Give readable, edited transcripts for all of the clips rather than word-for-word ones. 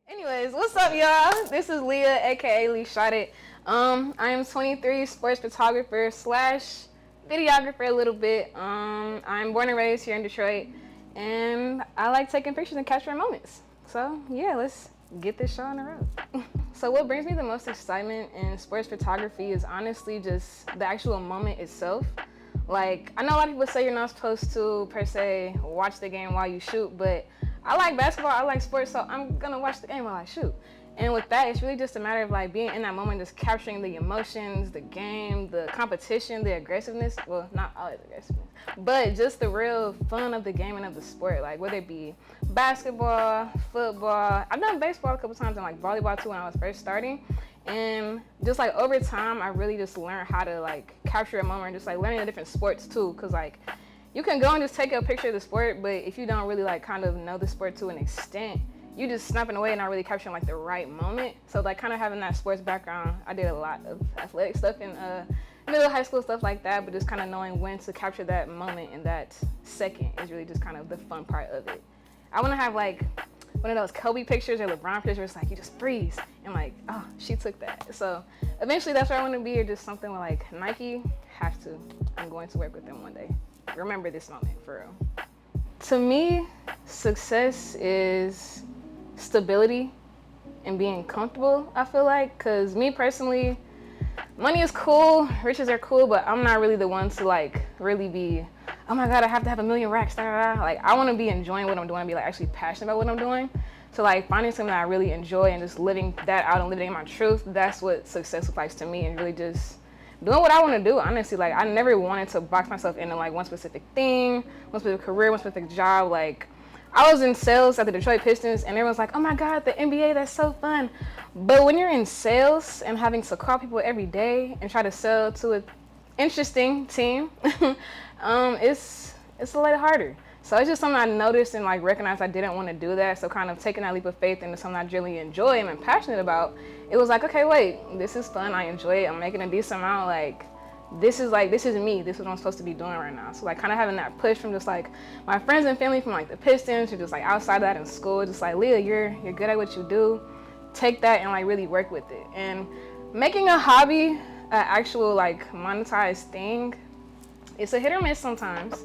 Anyways, what's up, y'all? This is Leah, aka Li.shotit. I am 23, sports photographer slash videographer a little bit. I'm born and raised here in Detroit, and I like taking pictures and capturing moments. So yeah, let's get this show on the road. So what brings me the most excitement in sports photography is honestly just the actual moment itself. Like, I know a lot of people say you're not supposed to, per se, watch the game while you shoot, but I like basketball, I like sports, so I'm gonna watch the game while I shoot. And with that, it's really just a matter of like being in that moment, just capturing the emotions, the game, the competition, the aggressiveness. Well, not always aggressiveness, but just the real fun of the game and of the sport. Like whether it be basketball, football. I've done baseball a couple times and like volleyball too when I was first starting. And just like over time, I really just learned how to like capture a moment, and just like learning the different sports too. Cause like you can go and just take a picture of the sport, but if you don't really like kind of know the sport to an extent, you just snapping away and not really capturing like the right moment. So like kind of having that sports background, I did a lot of athletic stuff in middle high school, stuff like that, but just kind of knowing when to capture that moment in that second is really just kind of the fun part of it. I want to have like one of those Kobe pictures or LeBron pictures where it's like you just freeze and like, oh, she took that. So eventually that's where I want to be, or just something with like Nike. I'm going to work with them one day. Remember this moment, for real. To me, success is stability and being comfortable, I feel like. Because me personally, money is cool, riches are cool, but I'm not really the one to like really be, oh my God, I have to have 1,000,000 racks. Like I want to be enjoying what I'm doing, be like actually passionate about what I'm doing. So like finding something that I really enjoy and just living that out and living my truth, that's what success looks like to me, and really just doing what I want to do, honestly. Like I never wanted to box myself into like one specific thing, one specific career, one specific job. Like I was in sales at the Detroit Pistons and everyone's like, oh my God, the NBA, that's so fun. But when you're in sales and having to call people every day and try to sell to an interesting team, it's a little harder. So it's just something I noticed and like recognized I didn't want to do that. So kind of taking that leap of faith into something I really enjoy and am passionate about, it was like, okay, wait, this is fun. I enjoy it. I'm making a decent amount. Like, this is me. This is what I'm supposed to be doing right now. So like kind of having that push from just like my friends and family from like the Pistons, who just like outside of that in school, just like, Leah, you're good at what you do. Take that and like really work with it. And making a hobby an actual like monetized thing, it's a hit or miss sometimes.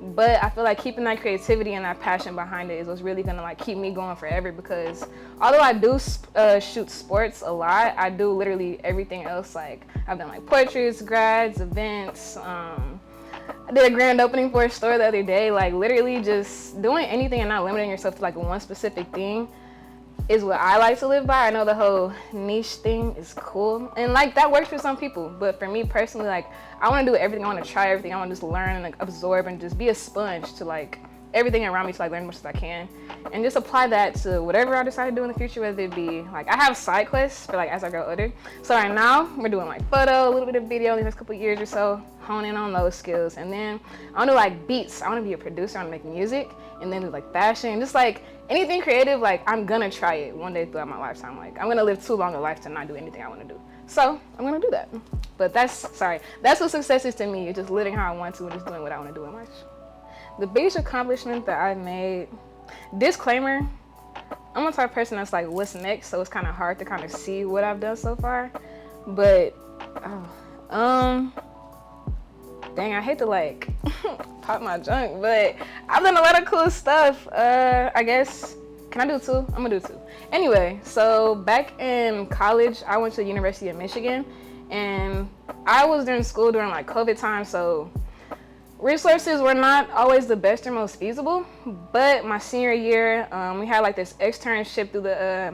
But I feel like keeping that creativity and that passion behind it is what's really gonna like keep me going forever, because although I do shoot sports a lot, I do literally everything else. Like I've done like portraits, grads, events. I did a grand opening for a store the other day. Like literally just doing anything and not limiting yourself to like one specific thing is what I like to live by. I know the whole niche thing is cool, and like that works for some people, but for me personally, like I want to do everything. I want to try everything. I want to just learn and like absorb and just be a sponge to like everything around me, to like learn as much as I can and just apply that to whatever I decide to do in the future, whether it be like I have side quests for like as I grow older. So right now we're doing like photo, a little bit of video in the next couple of years or so, hone in on those skills. And then I want to do like beats. I want to be a producer. I want to make music, and then do like fashion, just like anything creative. Like I'm gonna try it one day throughout my lifetime. Like I'm gonna live too long a life to not do anything I want to do. So I'm gonna do that. But that's what success is to me. It's just living how I want to and just doing what I want to do in life. The biggest accomplishment that I've made, disclaimer, I'm a type of person that's like, what's next? So it's kind of hard to kind of see what I've done so far. But, dang, I hate to like pop my junk, but I've done a lot of cool stuff. I guess, can I do two? I'm gonna do two. Anyway, so back in college, I went to the University of Michigan, and I was during school during like COVID time, so resources were not always the best or most feasible. But my senior year, we had like this externship through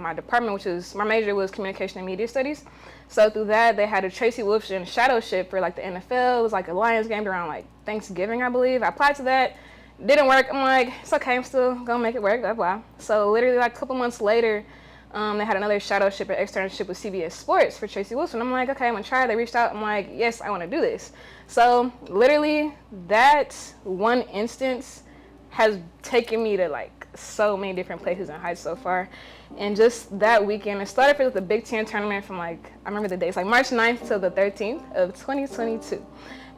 my department, which is, my major was communication and media studies. So through that, they had a Tracy Wolfson shadowship for like the NFL. It was like a Lions game around like Thanksgiving, I believe. I applied to that, didn't work. I'm like, it's okay, I'm still gonna make it work, blah, blah. So literally like a couple months later, they had another shadowship or externship with CBS Sports for Tracy Wolfson. I'm like, okay, I'm gonna try it. They reached out. I'm like, yes, I wanna do this. So literally that one instance has taken me to like so many different places and heights so far. And just that weekend, it started with the Big Ten tournament from like, I remember the dates, like March 9th to the 13th of 2022.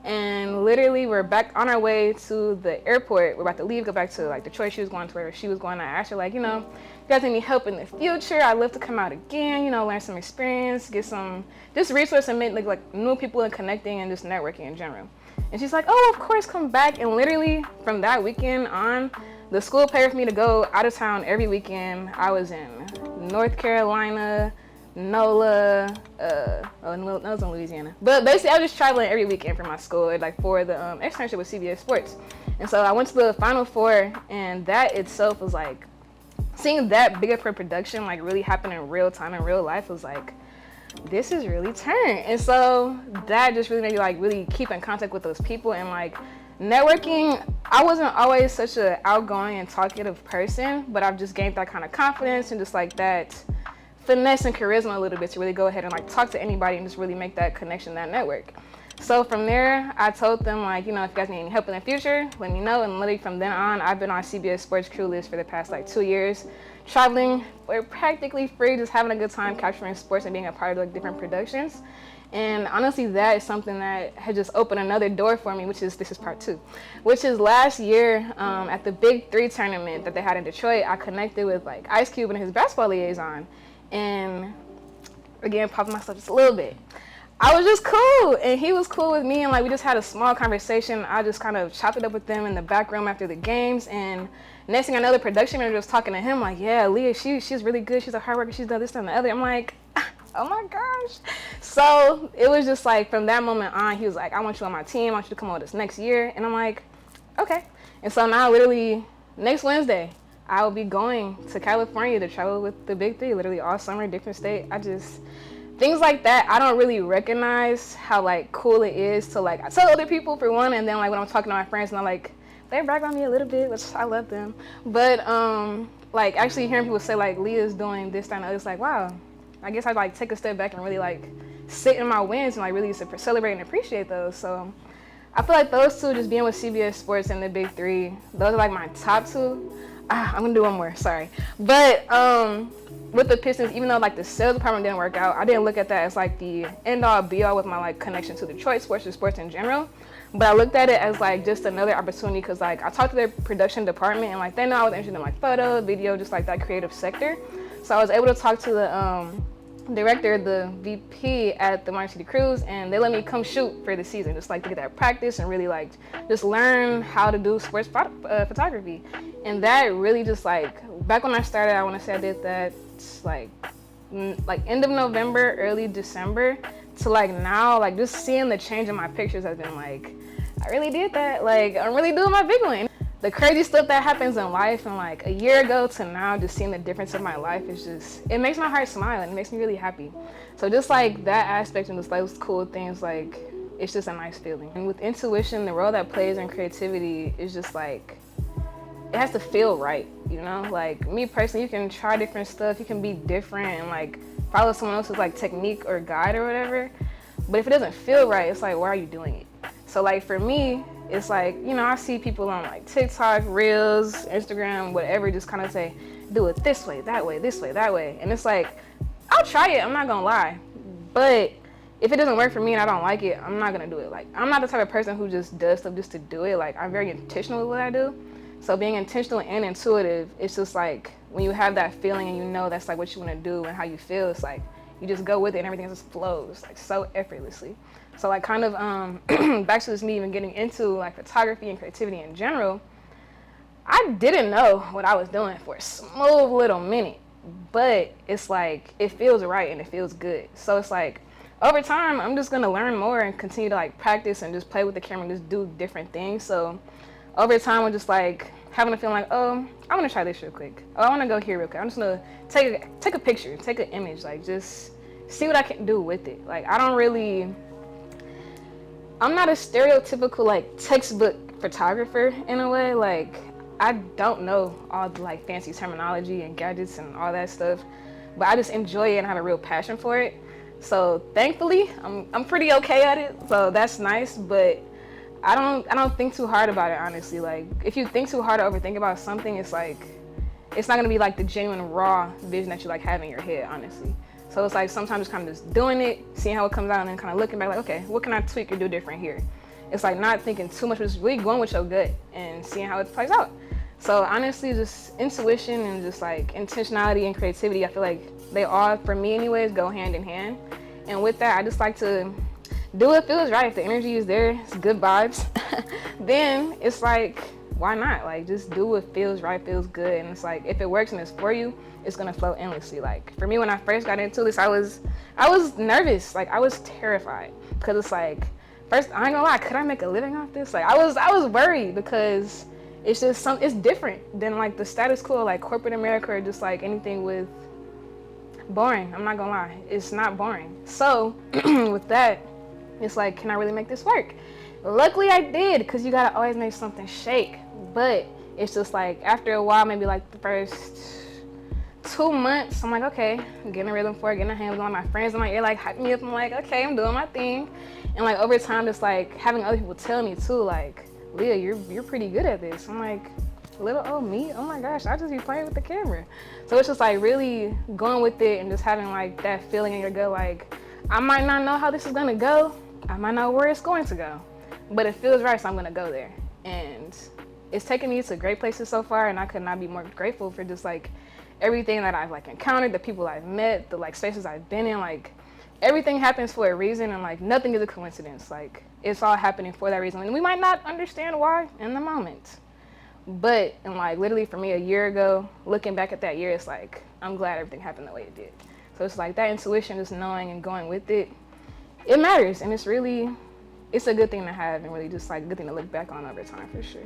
And literally we're back on our way to the airport. We're about to leave, go back to like Detroit. She was going to where she was going. I asked her like, you know, you guys need any help in the future? I'd love to come out again, you know, learn some experience, get some just resource and meet like new people and connecting and just networking in general. And she's like, oh, of course, come back. And literally from that weekend on, the school paid for me to go out of town every weekend. I was in North Carolina, NOLA, no, that was in Louisiana. But basically, I was just traveling every weekend for my school, like for the externship with CBS Sports. And so I went to the Final Four, and that itself was like, seeing that big of a production like really happen in real time in real life was like, this is really turned. And so that just really made me like really keep in contact with those people and like networking. I wasn't always such an outgoing and talkative person, but I've just gained that kind of confidence and just like that finesse and charisma a little bit to really go ahead and like talk to anybody and just really make that connection, that network. So from there, I told them like, you know, if you guys need any help in the future, let me know. And literally from then on, I've been on CBS Sports crew list for the past like 2 years, traveling for practically free, just having a good time capturing sports and being a part of like different productions. And honestly, that is something that had just opened another door for me, which is, this is part 2, which is last year at the Big 3 tournament that they had in Detroit, I connected with like Ice Cube and his basketball liaison. And again, popping myself just a little bit. I was just cool, and he was cool with me, and like we just had a small conversation. I just kind of chopped it up with them in the back room after the games, and next thing I know, the production manager was talking to him like, yeah, Leah, she's really good. She's a hard worker. She's done this, and the other. I'm like, oh my gosh. So it was just like from that moment on, he was like, I want you on my team. I want you to come on this next year. And I'm like, okay. And so now literally next Wednesday, I will be going to California to travel with the Big 3, literally all summer, different state. Things like that, I don't really recognize how like cool it is to like tell other people for one, and then like when I'm talking to my friends and I'm like, they brag on me a little bit, which I love them. But like actually hearing people say like Leah's doing this, that, and the other, it's like, wow, I guess I'd like take a step back and really like sit in my wins and like really celebrate and appreciate those. So I feel like those two, just being with CBS Sports and the Big 3, those are like my top 2. I'm gonna do one more, sorry. But with the Pistons, even though like the sales department didn't work out, I didn't look at that as like the end all be all with my like connection to Detroit sports or sports in general. But I looked at it as like just another opportunity, because like I talked to their production department and like they know I was interested in like photo, video, just like that creative sector. So I was able to talk to the director, the VP at the Motor City Cruise, and they let me come shoot for the season, just like to get that practice and really like just learn how to do sports photography. And that really just like, back when I started, I want to say I did that like end of November, early December, to like now, like just seeing the change in my pictures has been like, I really did that. Like I'm really doing my big one. The crazy stuff that happens in life, and like a year ago to now, just seeing the difference in my life is just, it makes my heart smile and it makes me really happy. So just like that aspect and just those cool things, like it's just a nice feeling. And with intuition, the role that plays in creativity is just like, it has to feel right, you know? Like me personally, you can try different stuff, you can be different and like follow someone else's like technique or guide or whatever. But if it doesn't feel right, it's like, why are you doing it? So like for me, it's like, you know, I see people on like TikTok, Reels, Instagram, whatever, just kind of say, do it this way, that way, this way, that way. And it's like, I'll try it, I'm not gonna lie. But if it doesn't work for me and I don't like it, I'm not gonna do it. Like, I'm not the type of person who just does stuff just to do it. Like, I'm very intentional with what I do. So being intentional and intuitive, it's just like, when you have that feeling and you know that's like what you wanna do and how you feel, it's like, you just go with it and everything just flows like so effortlessly. So like kind of back to this me even getting into like photography and creativity in general, I didn't know what I was doing for a smooth little minute, but it's like, it feels right and it feels good. So it's like, over time, I'm just gonna learn more and continue to like practice and just play with the camera and just do different things. So over time, I'm just like having a feeling like, oh, I wanna try this real quick. Oh, I wanna go here real quick. I'm just gonna take a picture, take an image, like just see what I can do with it. Like I'm not a stereotypical like textbook photographer in a way. Like I don't know all the like fancy terminology and gadgets and all that stuff, but I just enjoy it and have a real passion for it. So thankfully, I'm pretty okay at it. So that's nice, but I don't think too hard about it, honestly. Like if you think too hard or overthink about something, it's like, it's not gonna be like the genuine raw vision that you like have in your head, honestly. So it's like sometimes just kind of just doing it, seeing how it comes out, and then kind of looking back like, okay, what can I tweak or do different here? It's like not thinking too much, but just really going with your gut and seeing how it plays out. So honestly, just intuition and just like intentionality and creativity, I feel like they all, for me anyways, go hand in hand. And with that, I just like to do what feels right. If the energy is there, it's good vibes, then it's like, why not? Like, just do what feels right, feels good. And it's like, if it works and it's for you, it's gonna flow endlessly. Like, for me, when I first got into this, I was nervous. Like, I was terrified, because it's like, first, I ain't gonna lie, could I make a living off this? Like, I was worried, because it's just it's different than like the status quo, like corporate America, or just like anything with boring. I'm not gonna lie, it's not boring. So with that, it's like, can I really make this work? Luckily I did, because you gotta always make something shake. But it's just like, after a while, maybe like the first 2 months, I'm like, okay, I'm getting a rhythm for it, getting a handle on. My friends in my ear like hype me up. I'm like, okay, I'm doing my thing. And like over time, just like having other people tell me too, like, Leah, you're pretty good at this. I'm like, little old me, oh my gosh, I just be playing with the camera. So it's just like really going with it and just having like that feeling in your gut, like, I might not know how this is gonna go, I might not know where it's going to go, but it feels right, so I'm gonna go there. And it's taken me to great places so far, and I could not be more grateful for just like everything that I've like encountered, the people I've met, the like spaces I've been in. Like, everything happens for a reason, and like nothing is a coincidence. Like, it's all happening for that reason, and we might not understand why in the moment. But, and like literally for me a year ago, looking back at that year, it's like, I'm glad everything happened the way it did. So it's like that intuition, just knowing and going with it, it matters. And it's a good thing to have, and really just like a good thing to look back on over time, for sure.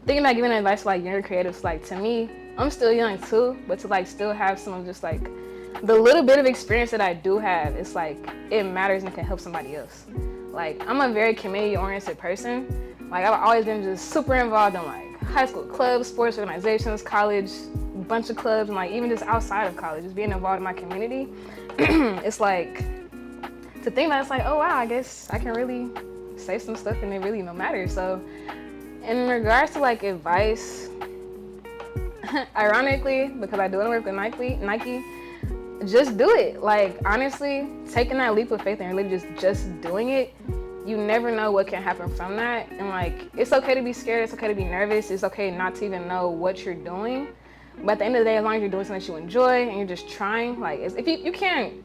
Thinking about giving advice to like younger creatives, like, to me, I'm still young too, but to like still have some of just like the little bit of experience that I do have, it's like, it matters and can help somebody else. Like, I'm a very community oriented person. Like, I've always been just super involved in like high school clubs, sports organizations, college, a bunch of clubs, and like even just outside of college, just being involved in my community. It's like, to think that it's like, oh wow, I guess I can really say some stuff and it really no matter. So in regards to like advice, ironically, because I do want to work with Nike, just do it. Like, honestly, taking that leap of faith and really just doing it, you never know what can happen from that. And like, it's okay to be scared, it's okay to be nervous, it's okay not to even know what you're doing. But at the end of the day, as long as you're doing something that you enjoy and you're just trying, like, if you can't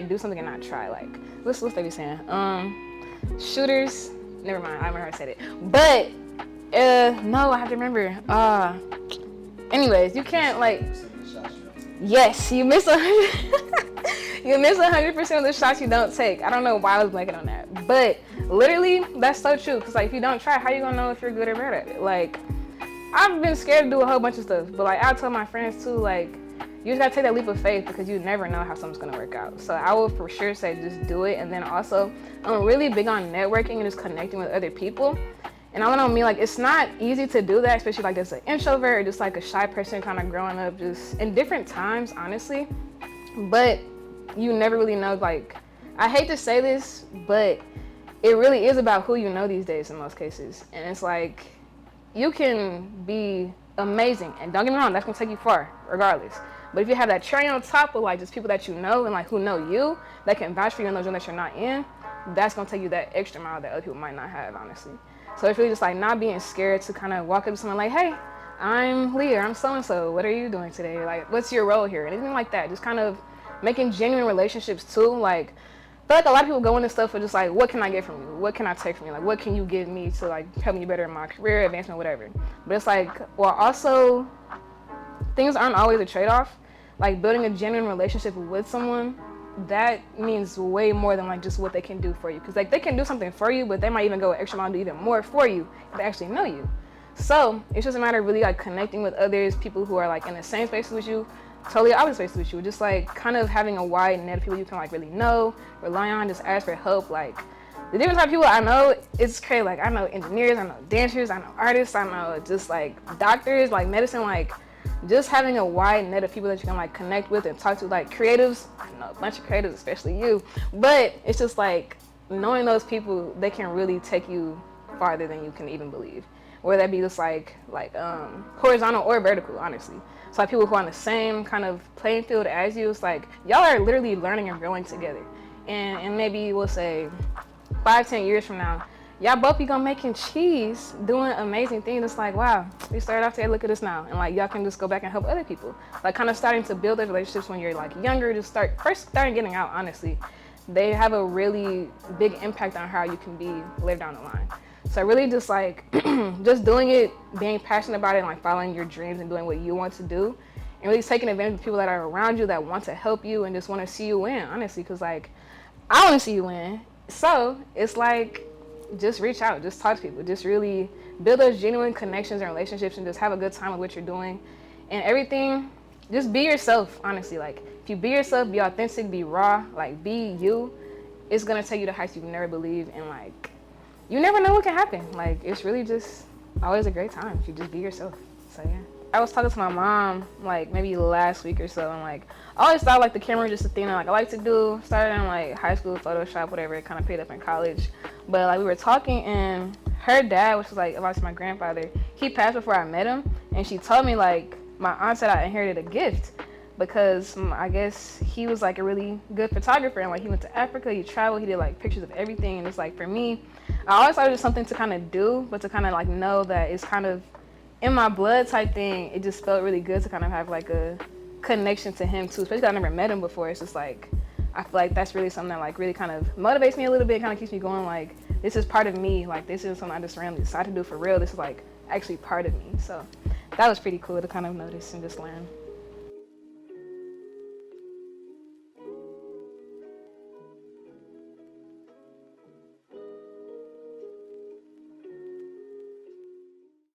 do something and not try. Like, what's they be saying? Shooters, never mind, I remember I said it. But no, I have to remember. Anyways, you can't like, yes, you miss 100% of the shots you don't take. I don't know why I was blanking on that, but literally, that's so true. Cause like, if you don't try, how you gonna know if you're good or bad at it? Like, I've been scared to do a whole bunch of stuff, but like, I tell my friends too, like, you just gotta take that leap of faith, because you never know how something's gonna work out. So I will for sure say just do it. And then also, I'm really big on networking and just connecting with other people. And I know me, like, it's not easy to do that, especially like as an introvert or just like a shy person kind of growing up just in different times, honestly. But you never really know, like, I hate to say this, but it really is about who you know these days in most cases. And it's like, you can be amazing, and don't get me wrong, that's gonna take you far regardless. But if you have that cherry on top of like just people that you know and like who know you, that can vouch for you in those rooms that you're not in, that's gonna take you that extra mile that other people might not have, honestly. So it's really just like not being scared to kind of walk up to someone like, hey, I'm Leah, I'm so-and-so, what are you doing today? Like, what's your role here? Anything like that. Just kind of making genuine relationships too. Like, I feel like a lot of people go into stuff for just like, what can I get from you? What can I take from you? Like, what can you give me to like help me better in my career, advancement, whatever. But it's like, well, also, things aren't always a trade-off. Like, building a genuine relationship with someone, that means way more than like just what they can do for you. Because like, they can do something for you, but they might even go an extra mile to do even more for you if they actually know you. So it's just a matter of really like connecting with others, people who are like in the same space with you, totally opposite space with you. Just like kind of having a wide net of people you can like really know, rely on, just ask for help. Like, the different type of people I know, it's crazy. Like, I know engineers, I know dancers, I know artists, I know just like doctors, like medicine, like just having a wide net of people that you can like connect with and talk to. Like creatives, I know a bunch of creatives, especially you, but it's just like knowing those people, they can really take you farther than you can even believe. Whether that be just like horizontal or vertical, honestly. So like people who are on the same kind of playing field as you, it's like y'all are literally learning and growing together. And maybe we'll say 5-10 years from now, y'all both be gonna making cheese, doing amazing things. It's like, wow, we started off together, look at us now. And like, y'all can just go back and help other people. Like, kind of starting to build those relationships when you're like younger, just first starting getting out, honestly. They have a really big impact on how you can be later down the line. So really just like, just doing it, being passionate about it, and like following your dreams and doing what you want to do. And really taking advantage of the people that are around you that want to help you and just want to see you win, honestly. Because like, I want to see you win. So it's like, just reach out, just talk to people, just really build those genuine connections and relationships and just have a good time with what you're doing. And everything, just be yourself, honestly. Like, if you be yourself, be authentic, be raw, like, be you, it's going to take you to heights you've never believed. And like, you never know what can happen. Like, it's really just always a great time if you just be yourself. So yeah. I was talking to my mom like maybe last week or so, and like I always thought like the camera was just a thing that like I like to do. Started in like high school, Photoshop, whatever. It kind of paid up in college, but like we were talking, and her dad, which was like obviously my grandfather, he passed before I met him, and she told me like my aunt said I inherited a gift because I guess he was like a really good photographer, and like he went to Africa, he traveled, he did like pictures of everything, and it's like for me, I always thought it was something to kind of do, but to kind of like know that it's kind of in my blood type thing. It just felt really good to kind of have like a connection to him too, especially 'cause I never met him before. It's just like I feel like that's really something that like really kind of motivates me a little bit, kind of keeps me going. Like, this is part of me. Like, this is something I just randomly decided to do for real. This is like actually part of me. So that was pretty cool to kind of notice and just learn.